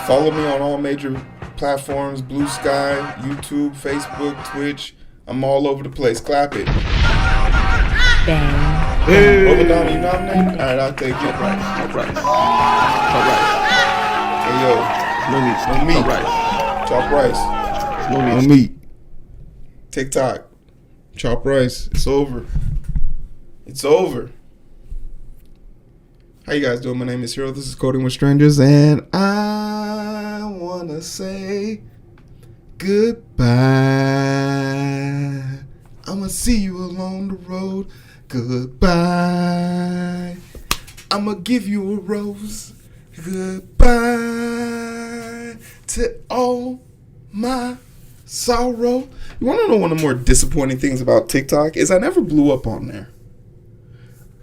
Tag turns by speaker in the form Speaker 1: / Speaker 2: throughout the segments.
Speaker 1: Follow me on all major platforms: Blue Sky, YouTube, Facebook, Twitch. I'm all over the place. Clap it.
Speaker 2: Bang.
Speaker 1: Hey. Robert Downey, you nominated? All right, I'll take it.
Speaker 3: All right.
Speaker 1: Hey, yo.
Speaker 3: No meat.
Speaker 1: No meat.
Speaker 3: All right.
Speaker 1: Chop rice.
Speaker 3: No meat.
Speaker 1: No meat. TikTok. Chop rice. It's over. It's over. How you guys doing? My name is Hero. This is Coding with Strangers, and I wanna say goodbye. I'ma see you along the road. Goodbye. I'ma give you a rose. Goodbye to all my sorrow. You wanna know one of the more disappointing things about TikTok is I never blew up on there.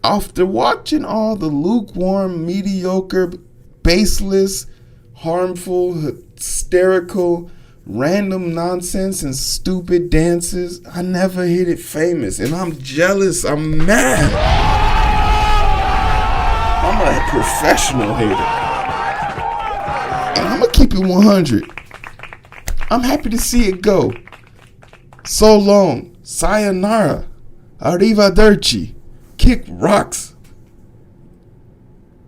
Speaker 1: After watching all the lukewarm, mediocre, baseless, harmful, hysterical, random nonsense and stupid dances, I never hit it famous. And I'm jealous. I'm mad. I'm a professional hater. And I'm going to keep it 100. I'm happy to see it go. So long. Sayonara. Arrivederci. Kick rocks.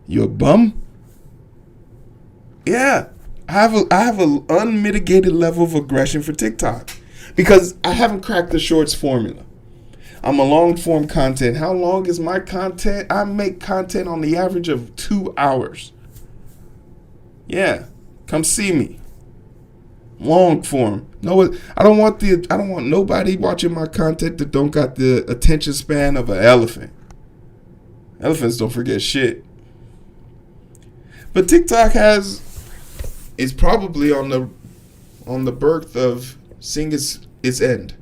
Speaker 1: You a bum? Yeah. I have an unmitigated level of aggression for TikTok because I haven't cracked the shorts formula. I'm a long form content. How long is my content? I make content on the average of 2 hours. Yeah. Come see me. Long form. No, I don't want nobody watching my content that don't got the attention span of an elephant. Elephants don't forget shit. But TikTok is probably on the birth of seeing its end.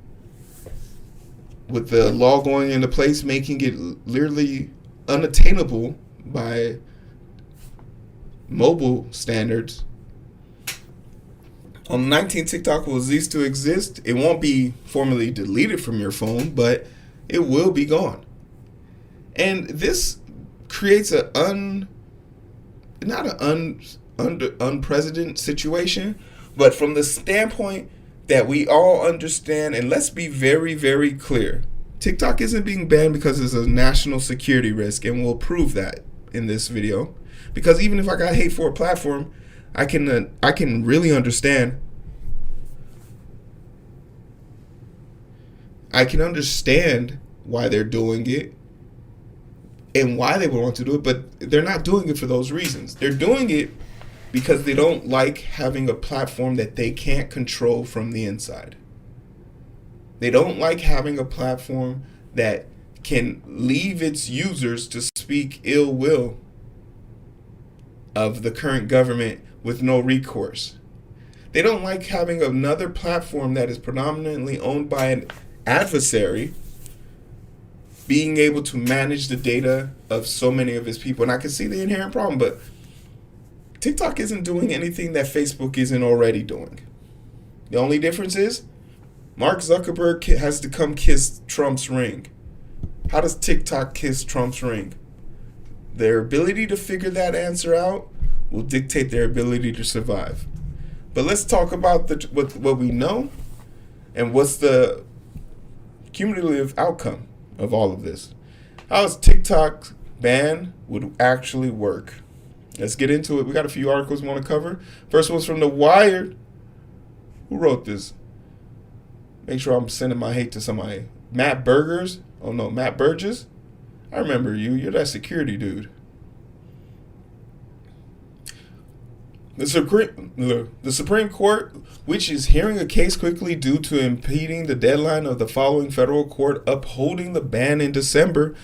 Speaker 1: With the law going into place, making it literally unattainable by mobile standards. On the 19th, TikTok will cease to exist. It won't be formally deleted from your phone, but it will be gone. And this creates unprecedented situation, but from the standpoint that we all understand, and let's be very, very clear, TikTok isn't being banned because it's a national security risk, and we'll prove that in this video. Because even if I got hate for a platform, I can really understand. I can understand why they're doing it and why they would want to do it, but they're not doing it for those reasons. They're doing it because they don't like having a platform that they can't control from the inside. They don't like having a platform that can leave its users to speak ill will of the current government with no recourse. They don't like having another platform that is predominantly owned by an adversary being able to manage the data of so many of his people. And I can see the inherent problem, but TikTok isn't doing anything that Facebook isn't already doing. The only difference is Mark Zuckerberg has to come kiss Trump's ring. How does TikTok kiss Trump's ring? Their ability to figure that answer out will dictate their ability to survive. But let's talk about what we know and what's the cumulative outcome of all of this. How is TikTok ban would actually work? Let's get into it. We got a few articles we want to cover. First one's from The Wired. Who wrote this? Make sure I'm sending my hate to somebody. Matt Burgers. Oh no, Matt Burgess. I remember you. You're that security dude. The Supreme Court, which is hearing a case quickly due to impeding the deadline of the following federal court upholding the ban in December,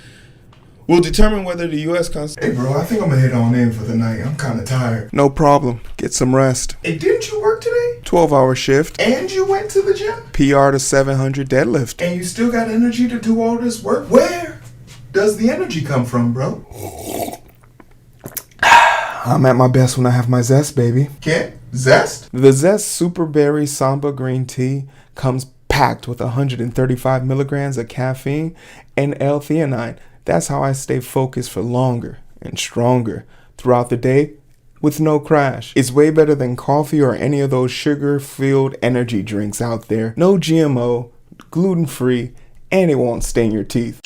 Speaker 1: will determine whether the U.S. Constitution...
Speaker 4: Hey, bro, I think I'm going to head on in for the night. I'm kind of tired.
Speaker 1: No problem. Get some rest.
Speaker 4: Hey, didn't you work today?
Speaker 1: 12-hour shift.
Speaker 4: And you went to the gym?
Speaker 1: PR to 700 deadlift.
Speaker 4: And you still got energy to do all this work? Where does the energy come from, bro?
Speaker 1: I'm at my best when I have my zest, baby.
Speaker 4: Kent? Zest?
Speaker 1: The Zest Super Berry Samba Green Tea comes packed with 135 milligrams of caffeine and L-theanine. That's how I stay focused for longer and stronger throughout the day with no crash. It's way better than coffee or any of those sugar-filled energy drinks out there. No GMO, gluten-free, and it won't stain your teeth.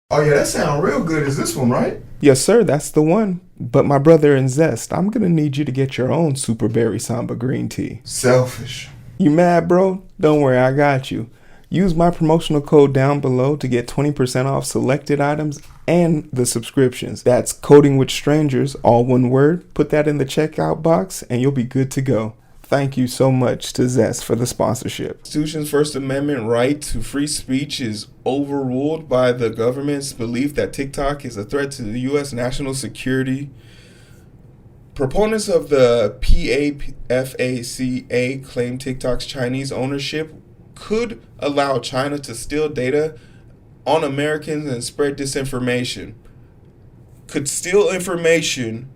Speaker 4: Oh yeah, that sounds real good. Is this one right?
Speaker 1: Yes, sir, that's the one. But my brother in Zest, I'm gonna need you to get your own Super Berry Samba green tea.
Speaker 4: Selfish.
Speaker 1: You mad, bro? Don't worry, I got you. Use my promotional code down below to get 20% off selected items and the subscriptions. That's Coding with Strangers, all one word. Put that in the checkout box and you'll be good to go. Thank you so much to Zest for the sponsorship. Constitution's First Amendment right to free speech is overruled by the government's belief that TikTok is a threat to the U.S. national security. Proponents of the PAFACA claim TikTok's Chinese ownership could allow China to steal data on Americans and spread disinformation. Could steal information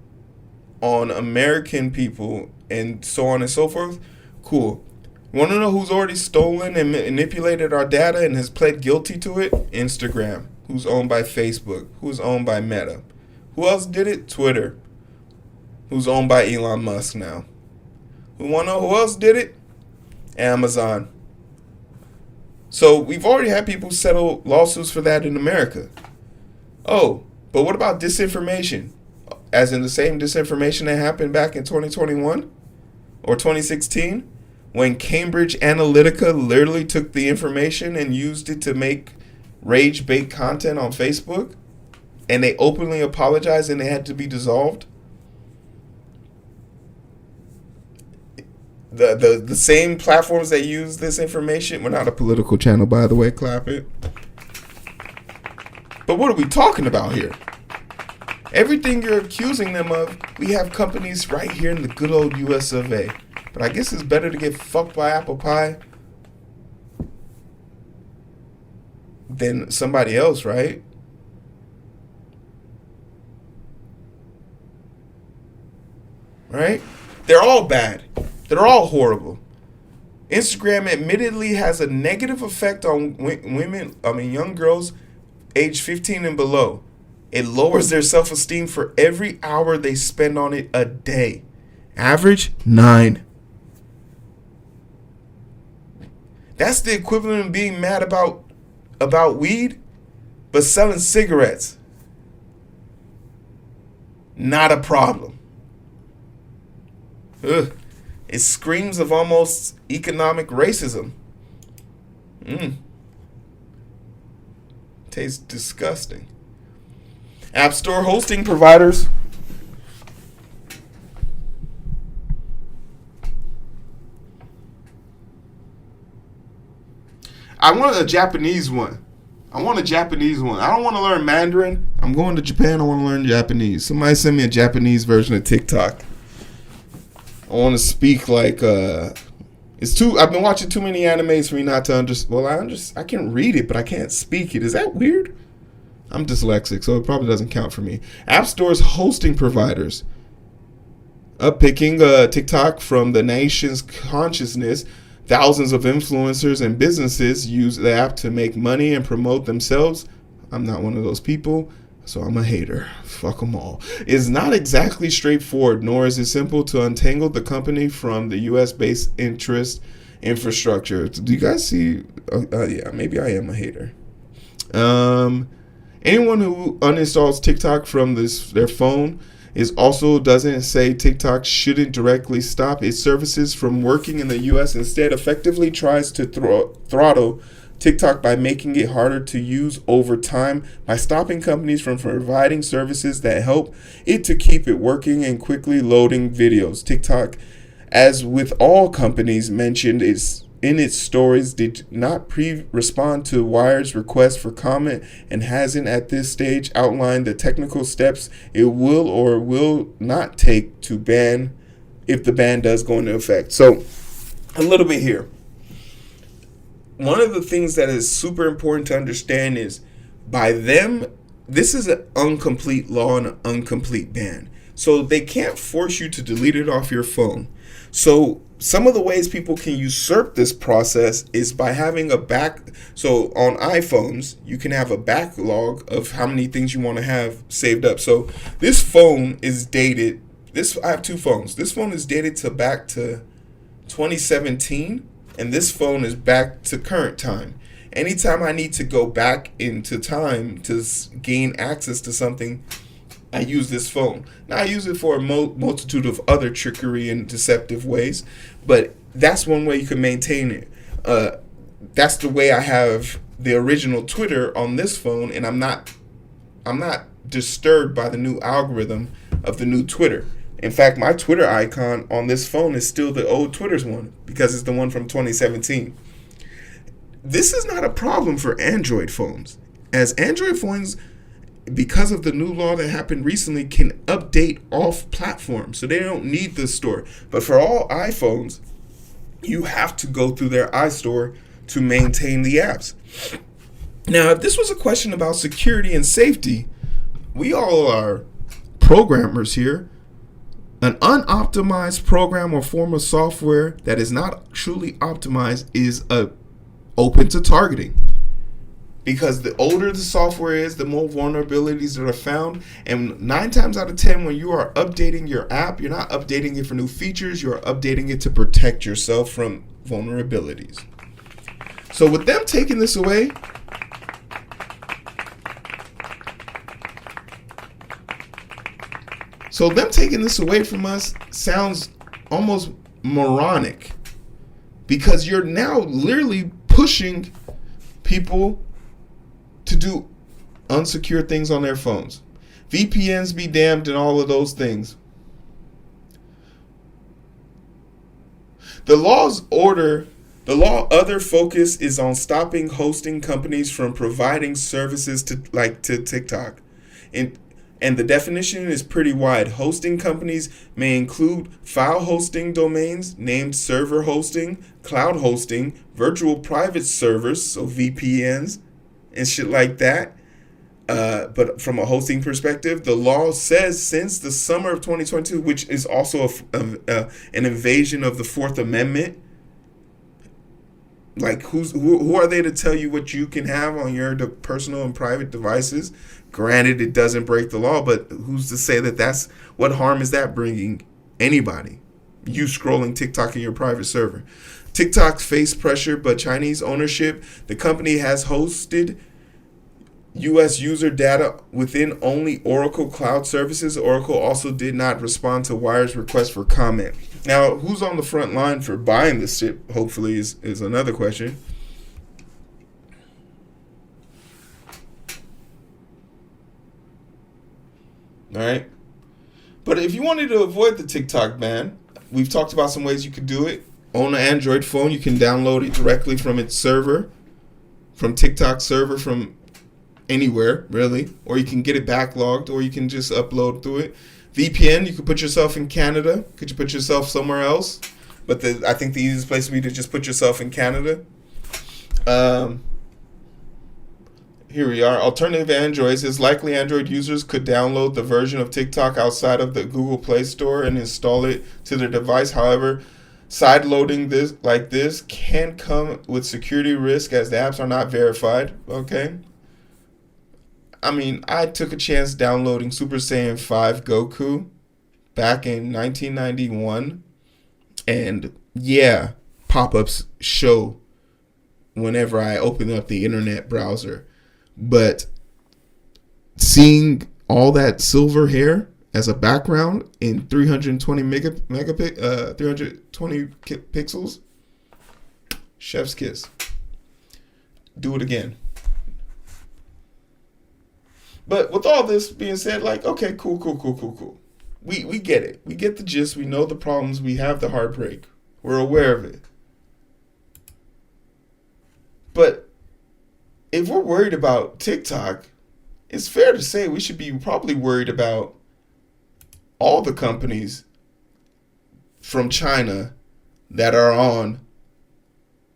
Speaker 1: on American people and so on and so forth. Cool. You want to know who's already stolen and manipulated our data and has pled guilty to it? Instagram, who's owned by Facebook, who's owned by Meta. Who else did it? Twitter, who's owned by Elon Musk now. Who want to know who else did it? Amazon. So we've already had people settle lawsuits for that in America. Oh, but what about disinformation? As in the same disinformation that happened back in 2021 or 2016 when Cambridge Analytica literally took the information and used it to make rage bait content on Facebook, and they openly apologized and they had to be dissolved. The same platforms that use this information. We're not a political channel, by the way. Clap it. But what are we talking about here? Everything you're accusing them of, we have companies right here in the good old US of A. But I guess it's better to get fucked by apple pie than somebody else, right? Right? They're all bad. They're all horrible. Instagram admittedly has a negative effect on young girls age 15 and below. It lowers their self-esteem for every hour they spend on it a day. Average 9. That's the equivalent of being mad about weed, but selling cigarettes. Not a problem. Ugh. It screams of almost economic racism. Tastes disgusting. App Store hosting providers. I want a Japanese one. I don't want to learn Mandarin. I'm going to Japan. I want to learn Japanese. Somebody send me a Japanese version of TikTok. I want to speak like I've been watching too many animes for me not to understand. Well, I can read it, but I can't speak it. Is that weird? I'm dyslexic, so it probably doesn't count for me. App Store's hosting providers uppicking TikTok from the nation's consciousness. Thousands of influencers and businesses use the app to make money and promote themselves. I'm not one of those people, so I'm a hater. Fuck them all. It's not exactly straightforward, nor is it simple to untangle the company from the U.S.-based interest infrastructure. Do you guys see? Yeah, maybe I am a hater. Anyone who uninstalls TikTok from their phone doesn't say TikTok shouldn't directly stop its services from working in the U.S. Instead, effectively tries to throttle TikTok by making it harder to use over time by stopping companies from providing services that help it to keep it working and quickly loading videos. TikTok, as with all companies mentioned, in its stories did not respond to Wired's request for comment and hasn't at this stage outlined the technical steps it will or will not take to ban if the ban does go into effect. So, a little bit here. One of the things that is super important to understand is by them, this is an incomplete law and an incomplete ban. So they can't force you to delete it off your phone. So some of the ways people can usurp this process is by having so on iPhones, you can have a backlog of how many things you want to have saved up. So this phone is dated I have two phones. This phone is dated back to 2017, and this phone is back to current time. Anytime I need to go back into time to gain access to something, I use this phone. Now, I use it for a multitude of other trickery and deceptive ways, but that's one way you can maintain it. That's the way I have the original Twitter on this phone, and I'm not disturbed by the new algorithm of the new Twitter. In fact, my Twitter icon on this phone is still the old Twitter's one because it's the one from 2017. This is not a problem for Android phones, as Android phones, because of the new law that happened recently, can update off platform, so they don't need the store. But for all iPhones, you have to go through their iStore to maintain the apps. Now, if this was a question about security and safety, we all are programmers here. An unoptimized program or form of software that is not truly optimized is open to targeting. Because the older the software is, the more vulnerabilities that are found. And 9 times out of 10, when you are updating your app, you're not updating it for new features, you're updating it to protect yourself from vulnerabilities. So with them taking this away, from us sounds almost moronic, because you're now literally pushing people to do unsecure things on their phones. VPNs be damned and all of those things. The law's other focus is on stopping hosting companies from providing services to TikTok. And the definition is pretty wide. Hosting companies may include file hosting domains, named server hosting, cloud hosting, virtual private servers, so VPNs, and shit like that. But from a hosting perspective, the law says since the summer of 2022, which is also an invasion of the Fourth Amendment. Like, who are they to tell you what you can have on your personal and private devices? Granted, it doesn't break the law, but who's to say that what harm is that bringing anybody? You scrolling TikTok in your private server. TikTok faced pressure, but Chinese ownership. The company has hosted U.S. user data within only Oracle Cloud Services. Oracle also did not respond to Wire's request for comment. Now, who's on the front line for buying this shit, hopefully, is another question. All right. But if you wanted to avoid the TikTok ban, we've talked about some ways you could do it. On an Android phone, you can download it directly from its server, from TikTok server, from anywhere, really. Or you can get it backlogged, or you can just upload through it. VPN, you could put yourself in Canada. Could you put yourself somewhere else? But I think the easiest place would be to just put yourself in Canada. Here we are. Alternative Androids. It's likely Android users could download the version of TikTok outside of the Google Play Store and install it to their device. However, side-loading this can come with security risk as the apps are not verified. Okay. I mean, I took a chance downloading Super Saiyan 5 Goku back in 1991. And yeah, pop-ups show whenever I open up the internet browser. But seeing all that silver hair as a background in 320 pixels, chef's kiss. Do it again. But with all this being said, like, okay, cool. We get it. We get the gist. We know the problems. We have the heartbreak. We're aware of it. But if we're worried about TikTok, it's fair to say we should be probably worried about all the companies from China that are on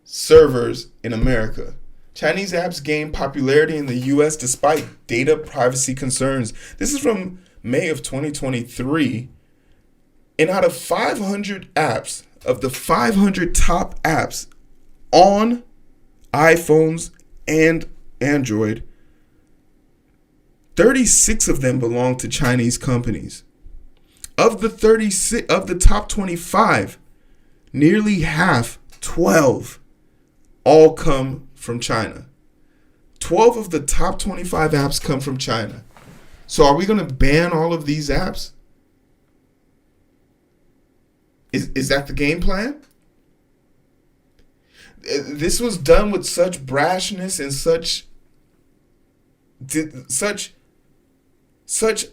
Speaker 1: servers in America. Chinese apps gain popularity in the U.S. despite data privacy concerns. This is from May of 2023. And out of 500 apps, of the 500 top apps on iPhones and Android, 36 of them belong to Chinese companies. Of the 36 of the top 25, nearly half, 12, all come from China. 12 of the top 25 apps come from China. So are we going to ban all of these apps? Is that the game plan? This was done with such brashness and such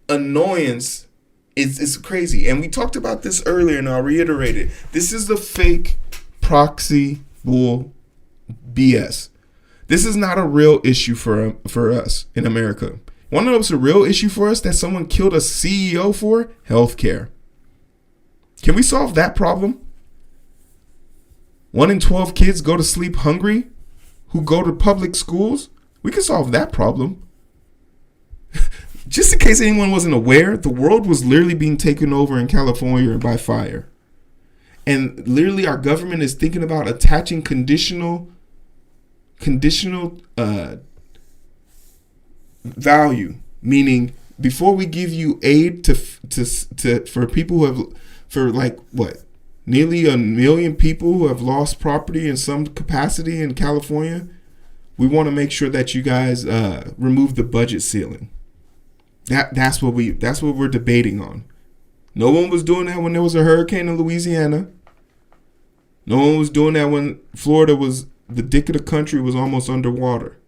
Speaker 1: annoyance. It's crazy. And we talked about this earlier, and I'll reiterate it. This is the fake proxy bull BS. This is not a real issue for us in America. Want to know what's a real issue for us that someone killed a CEO for? Healthcare. Can we solve that problem? 1 in 12 kids go to sleep hungry who go to public schools. We can solve that problem. Just in case anyone wasn't aware, the world was literally being taken over in California by fire. And literally our government is thinking about attaching conditional value, meaning before we give you aid to for people who have, for like what, nearly 1 million people who have lost property in some capacity in California, we want to make sure that you guys remove the budget ceiling. That's what we're debating on. No one was doing that when there was a hurricane in Louisiana. No one was doing that when Florida was, the dick of the country was almost underwater.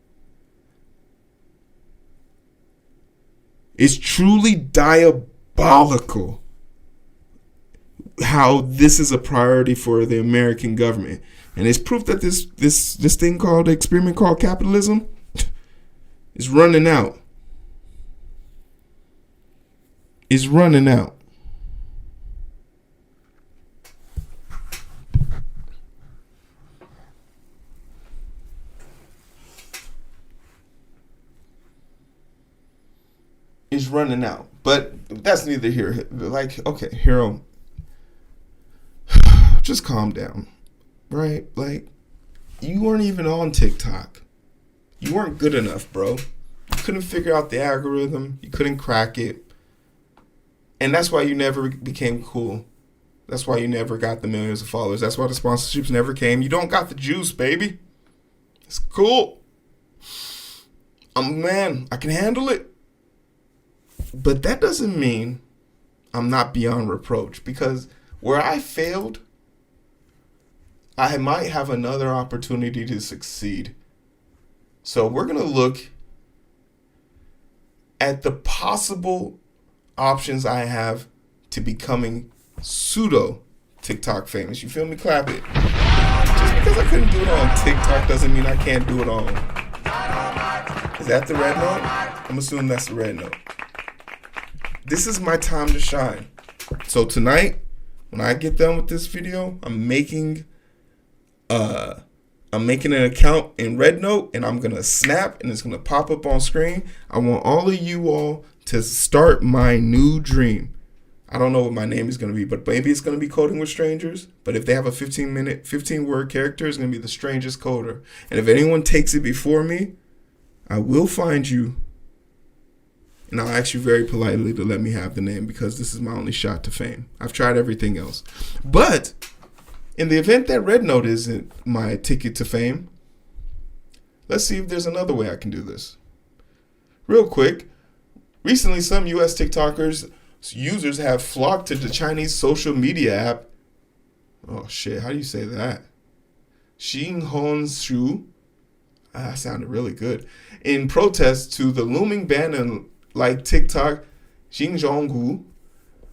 Speaker 1: It's truly diabolical how this is a priority for the American government. And it's proof that this thing called, the experiment called capitalism, is running out. It's running out. It's running out. But that's neither here. Like, okay, Hero, just calm down, right? Like, you weren't even on TikTok. You weren't good enough, bro. You couldn't figure out the algorithm. You couldn't crack it. And that's why you never became cool. That's why you never got the millions of followers. That's why the sponsorships never came. You don't got the juice, baby. It's cool. I'm a man. I can handle it. But that doesn't mean I'm not beyond reproach, because where I failed, I might have another opportunity to succeed. So we're going to look at the possible options I have to becoming pseudo TikTok famous. You feel me? Clap it. Just because I couldn't do it on TikTok doesn't mean I can't do it on. Is that the red note? I'm assuming that's the red note. This is my time to shine. So tonight, when I get done with this video, I'm making an account in Red Note, and I'm gonna snap, and it's gonna pop up on screen. I want all of you all to start my new dream. I don't know what my name is gonna be, but maybe it's gonna be Coding with Strangers. But if they have a 15-word character, it's gonna be the strangest coder. And if anyone takes it before me, I will find you, and I'll ask you very politely to let me have the name, because this is my only shot to fame. I've tried everything else. But in the event that Red Note isn't my ticket to fame, let's see if there's another way I can do this. Real quick, recently some US TikTokers users have flocked to the Chinese social media app. Oh shit, how do you say that? Xinhonshu. That sounded really good. In protest to the looming ban on like TikTok, Xinzhonghu,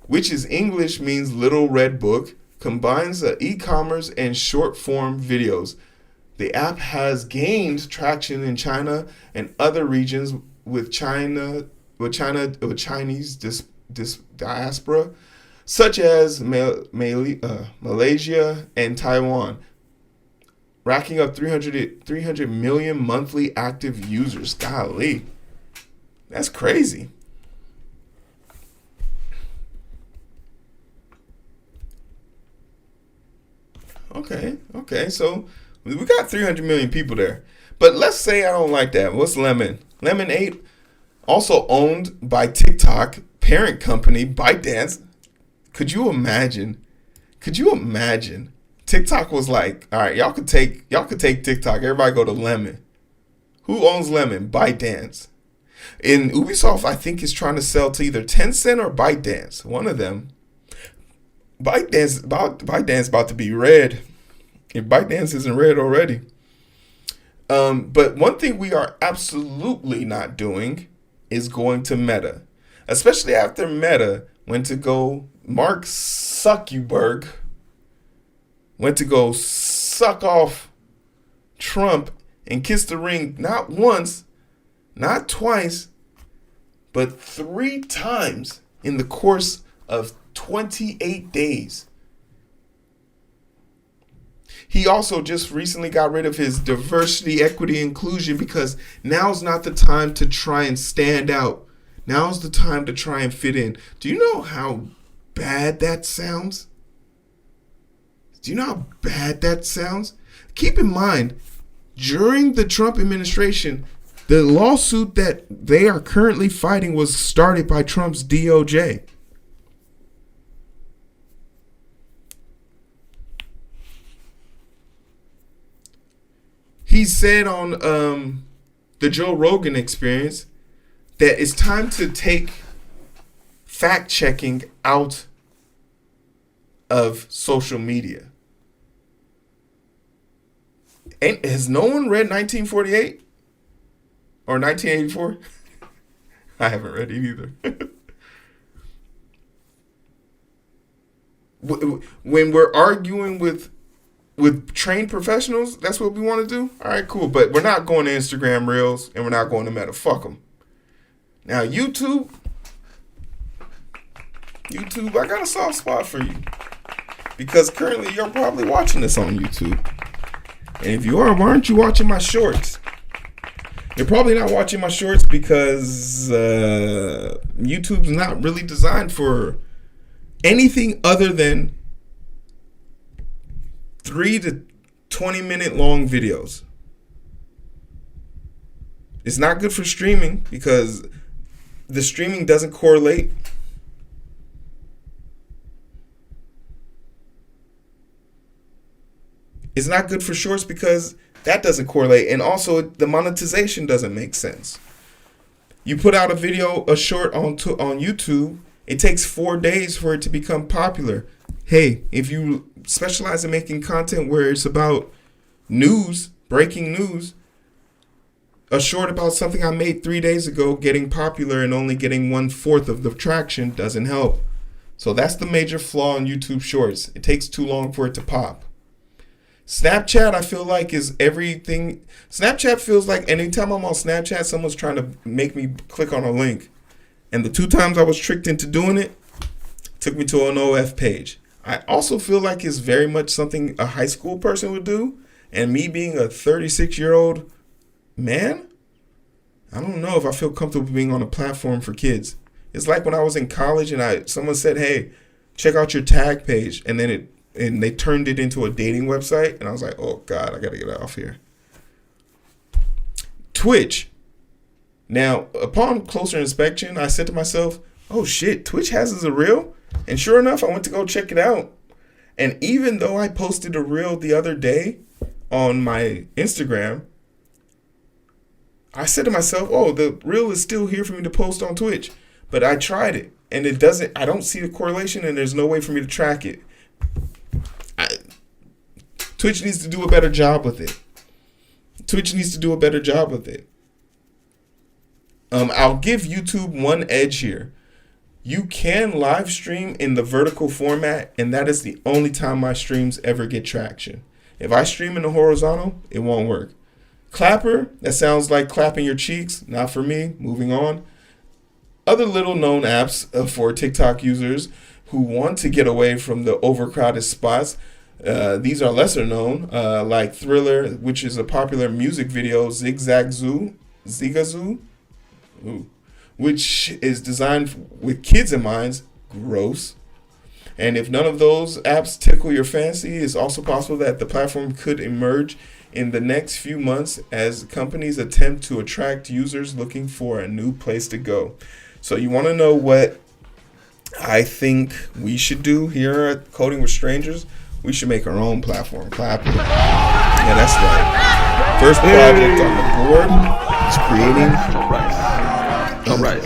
Speaker 1: which is English means little red book, combines e-commerce and short-form videos. The app has gained traction in China and other regions with Chinese diaspora, such as Malaysia and Taiwan, racking up 300 million monthly active users. Golly, that's crazy. Okay, so we got 300 million people there. But let's say I don't like that. What's Lemon? Lemon 8, also owned by TikTok, parent company ByteDance. Could you imagine? Could you imagine? TikTok was like, all right, y'all could take TikTok. Everybody go to Lemon. Who owns Lemon? ByteDance. In Ubisoft, I think is trying to sell to either Tencent or ByteDance. One of them. ByteDance about to be red. If ByteDance isn't red already. But one thing we are absolutely not doing is going to Meta. Especially after Meta went to go, Mark Zuckerberg went to go suck off Trump and kiss the ring not once, not twice, but 3 times in the course of 28 days. He also just recently got rid of his diversity, equity, inclusion because now's not the time to try and stand out. Now's the time to try and fit in. Do you know how bad that sounds? Do you know how bad that sounds? Keep in mind, during the Trump administration, the lawsuit that they are currently fighting was started by Trump's DOJ. He said on the Joe Rogan Experience that it's time to take fact checking out of social media. And has no one read 1948 or 1984? I haven't read it either. When we're arguing with trained professionals, that's what we want to do. All right, cool. But we're not going to Instagram Reels and we're not going to Meta. Fuck them. Now, YouTube, I got a soft spot for you. Because currently you're probably watching this on YouTube. And if you are, why aren't you watching my shorts? You're probably not watching my shorts because YouTube's not really designed for anything other than 3 to 20 minute long videos. It's not good for streaming because the streaming doesn't correlate. It's not good for shorts because that doesn't correlate. And also the monetization doesn't make sense. You put out a short on YouTube, it takes 4 days for it to become popular. Hey, if you specialize in making content where it's about news, breaking news, a short about something I made 3 days ago getting popular and only getting 1/4 of the traction doesn't help. So that's the major flaw in YouTube Shorts. It takes too long for it to pop. Snapchat, I feel like, is everything. Snapchat feels like anytime I'm on Snapchat, someone's trying to make me click on a link. And the 2 times I was tricked into doing it, took me to an OF page. I also feel like it's very much something a high school person would do. And me being a 36-year-old man, I don't know if I feel comfortable being on a platform for kids. It's like when I was in college and someone said, hey, check out your tag page. And then they turned it into a dating website. And I was like, oh, God, I got to get off here. Twitch. Now, upon closer inspection, I said to myself, oh, shit, Twitch has a reel? And sure enough, I went to go check it out. And even though I posted a reel the other day on my Instagram, I said to myself, oh, the reel is still here for me to post on Twitch. But I tried it, and I don't see the correlation, and there's no way for me to track it. Twitch needs to do a better job with it. I'll give YouTube one edge here. You can live stream in the vertical format, and that is the only time my streams ever get traction. If I stream in the horizontal, it won't work. Clapper, that sounds like clapping your cheeks. Not for me. Moving on. Other little known apps for TikTok users who want to get away from the overcrowded spots. These are lesser known, like Thriller, which is a popular music video, Zigazoo, which is designed with kids in mind. Gross. And if none of those apps tickle your fancy, it's also possible that the platform could emerge in the next few months as companies attempt to attract users looking for a new place to go. So you want to know what I think we should do here at Coding with Strangers, we should make our own platform. Clap. Yeah, that's right. First project on the board is creating
Speaker 3: All right.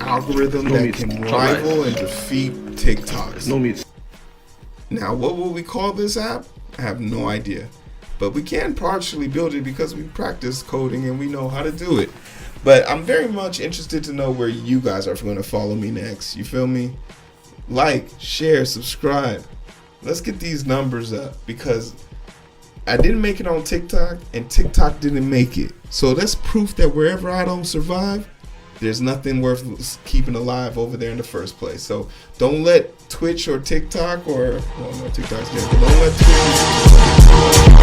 Speaker 1: algorithm that can rival and defeat TikToks.
Speaker 3: No means.
Speaker 1: Now, what will we call this app? I have no idea. But we can partially build it because we practice coding and we know how to do it. But I'm very much interested to know where you guys are going to follow me next. You feel me? Like, share, subscribe. Let's get these numbers up because I didn't make it on TikTok and TikTok didn't make it. So that's proof that wherever I don't survive, there's nothing worth keeping alive over there in the first place. So don't let Twitch or TikTok or, well, no, TikTok's dead, but don't let Twitch.